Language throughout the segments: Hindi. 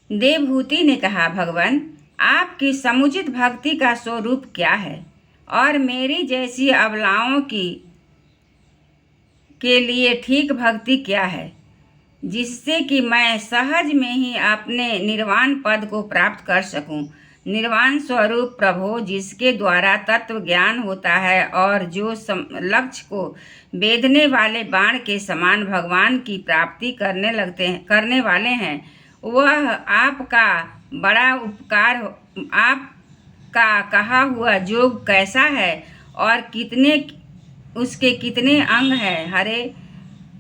देवहूति ने कहा, भगवान, आपकी समुचित भक्ति का स्वरूप क्या है और मेरी जैसी अबलाओं के लिए ठीक भक्ति क्या है, जिससे कि मैं सहज में ही अपने निर्वाण पद को प्राप्त कर सकूं। निर्वाण स्वरूप प्रभो, जिसके द्वारा तत्व ज्ञान होता है और जो लक्ष्य को वेधने वाले बाण के समान भगवान की प्राप्ति करने वाले हैं, वह आपका बड़ा उपकार। आपका कहा हुआ योग कैसा है और उसके कितने अंग हैं? हरे,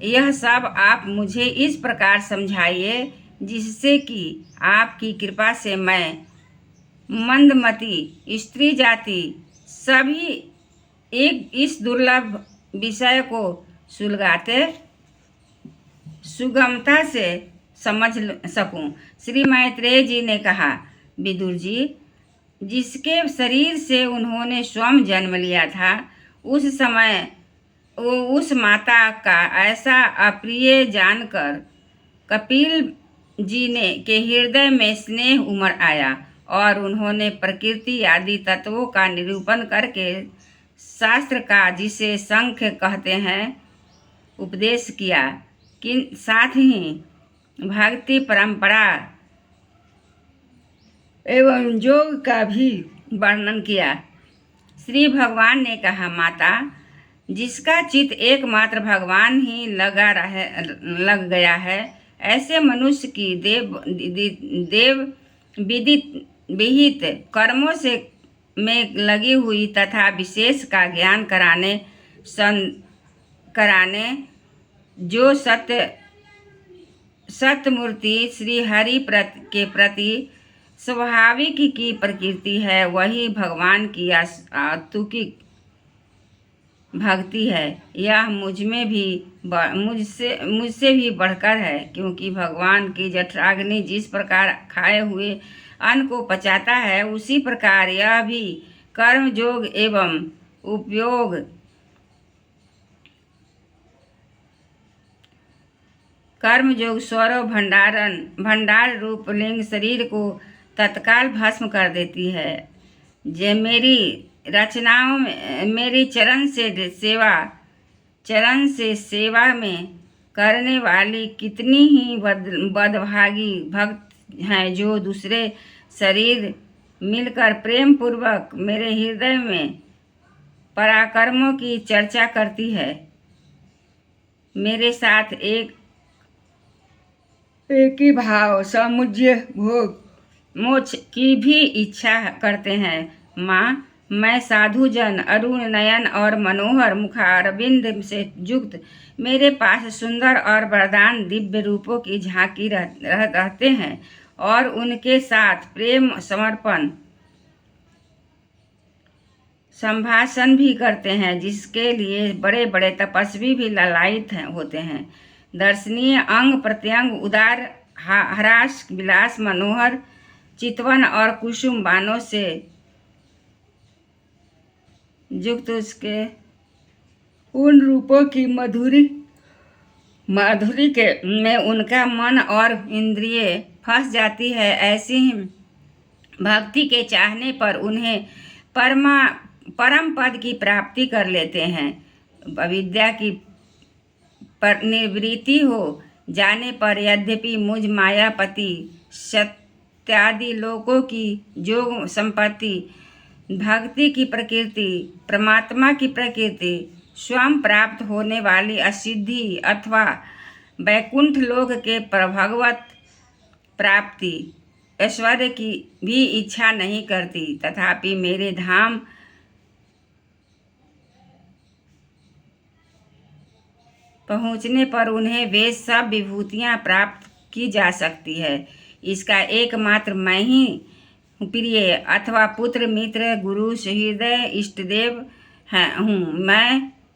यह सब आप मुझे इस प्रकार समझाइए जिससे कि आपकी कृपा से मैं मंदमती स्त्री जाति सभी इस दुर्लभ विषय को सुलगाते सुगमता से समझ सकूं। श्री मैत्रेय जी ने कहा, विदुर जी, जिसके शरीर से उन्होंने स्वयं जन्म लिया था, उस समय उस माता का ऐसा अप्रिय जानकर कपिल जी के हृदय में स्नेह उमड़ आया और उन्होंने प्रकृति आदि तत्वों का निरूपण करके शास्त्र का, जिसे सांख्य कहते हैं, उपदेश किया। साथ ही भक्ति परंपरा एवं योग का भी वर्णन किया। श्री भगवान ने कहा, माता, जिसका चित्त एकमात्र भगवान ही लग गया है, ऐसे मनुष्य की देव विहित कर्मों से में लगी हुई तथा विशेष का ज्ञान कराने जो सत्यमूर्ति श्री हरि के प्रति स्वाभाविक की प्रकृति है, वही भगवान की अतुकिक भक्ति है। यह मुझसे भी बढ़कर है, क्योंकि भगवान की जठराग्नि जिस प्रकार खाए हुए अन्न को पचाता है, उसी प्रकार यह भी कर्म योग एवं उपयोग कर्म योग स्वरो भंडार रूप लिंग शरीर को तत्काल भस्म कर देती है। जे मेरी रचनाओं में मेरी चरण से सेवा में करने वाली कितनी ही बदभागी भक्त हैं, जो दूसरे शरीर मिलकर प्रेम पूर्वक मेरे हृदय में पराक्रमों की चर्चा करती है, मेरे साथ एक ही भाव समुज्य भोग मोक्ष की भी इच्छा करते हैं। माँ, मैं साधुजन अरुण नयन और मनोहर मुखारविंद से युक्त मेरे पास सुंदर और वरदान दिव्य रूपों की झांकी रहते हैं और उनके साथ प्रेम समर्पण संभाषण भी करते हैं, जिसके लिए बड़े बड़े तपस्वी भी लालायित होते हैं। दर्शनीय अंग प्रत्यंग उदार हरास विलास मनोहर चितवन और कुसुम बानों से युक्त उसके उन रूपों की माधुरी के में उनका मन और इंद्रिय फंस जाती है। ऐसी ही भक्ति के चाहने पर उन्हें परम पद की प्राप्ति कर लेते हैं। अविद्या की निवृत्ति हो जाने पर यद्यपि मुझ मायापति सत्यादि लोकों की जो संपत्ति, भक्ति की प्रकृति, परमात्मा की प्रकृति, स्वयं प्राप्त होने वाली असिद्धि अथवा वैकुंठ लोक के भगवत प्राप्ति ऐश्वर्य की भी इच्छा नहीं करती, तथापि मेरे धाम पहुँचने पर उन्हें वे सब विभूतियाँ प्राप्त की जा सकती है। इसका एकमात्र मैं ही प्रिय अथवा पुत्र मित्र गुरु सहृदय इष्टदेव हूँ।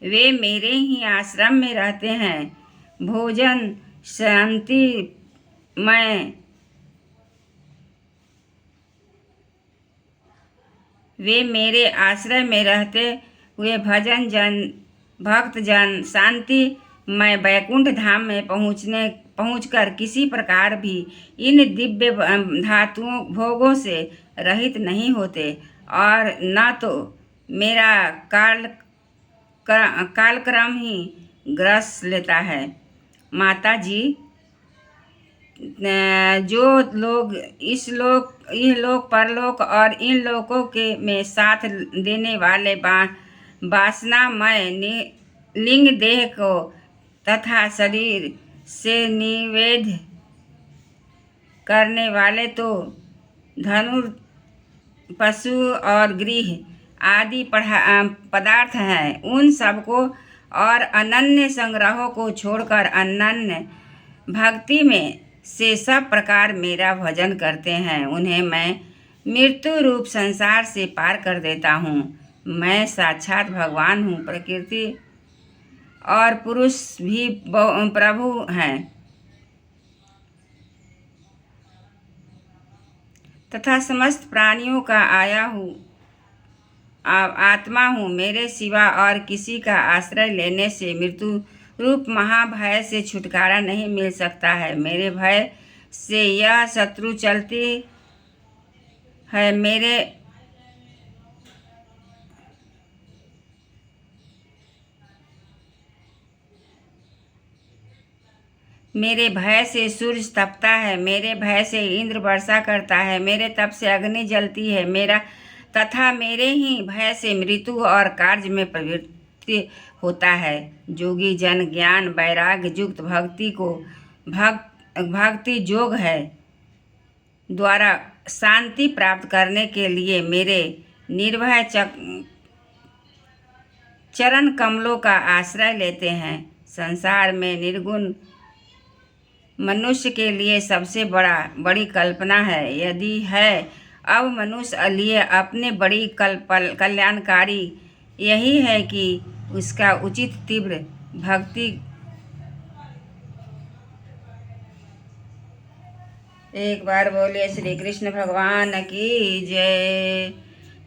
वे मेरे ही आश्रम में रहते हैं। भोजन शांति वे मेरे आश्रय में रहते हुए भक्त जन शांति मैं वैकुंठ धाम में पहुंचकर किसी प्रकार भी इन दिव्य धातुओं भोगों से रहित नहीं होते और न तो मेरा कालक्रम ही ग्रस लेता है। माता जी, जो लोग इन लोक परलोक और इन लोकों के में साथ देने वाले वासनामय लिंग देह को तथा शरीर से निवेद करने वाले तो धनुर पशु और गृह आदि पदार्थ हैं, उन सबको और अनन्य संग्रहों को छोड़कर अनन्य भक्ति में से सब प्रकार मेरा भजन करते हैं, उन्हें मैं मृत्यु रूप संसार से पार कर देता हूँ। मैं साक्षात भगवान हूँ। प्रकृति और पुरुष भी प्रभु हैं तथा समस्त प्राणियों का आया हूँ आत्मा हूँ। मेरे सिवा और किसी का आश्रय लेने से मृत्यु रूप महाभय से छुटकारा नहीं मिल सकता है। मेरे भय से यह शत्रु चलती है, मेरे भय से सूर्य तपता है, मेरे भय से इंद्र वर्षा करता है, मेरे तप से अग्नि जलती है, तथा मेरे ही भय से मृत्यु और कार्य में प्रवृत्ति होता है। योगी जन ज्ञान वैराग्य युक्त भक्ति को भक्ति योग है द्वारा शांति प्राप्त करने के लिए मेरे निर्भय चरण कमलों का आश्रय लेते हैं। संसार में निर्गुण मनुष्य के लिए सबसे बड़ी कल्पना है, यदि है अब मनुष्य लिए अपने बड़ी कल्याणकारी यही है कि उसका उचित तीव्र भक्ति। एक बार बोले श्री कृष्ण भगवान की जय।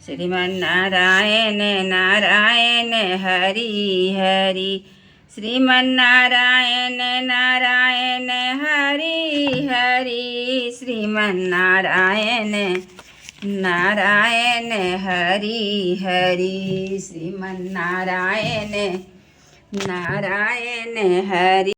श्रीमन्नारायण नारायण हरि हरि, श्रीमन्नारायण नारायण हरि हरि, श्रीमन्नारायण नारायण हरि हरि, श्रीमन्नारायण नारायण हरि।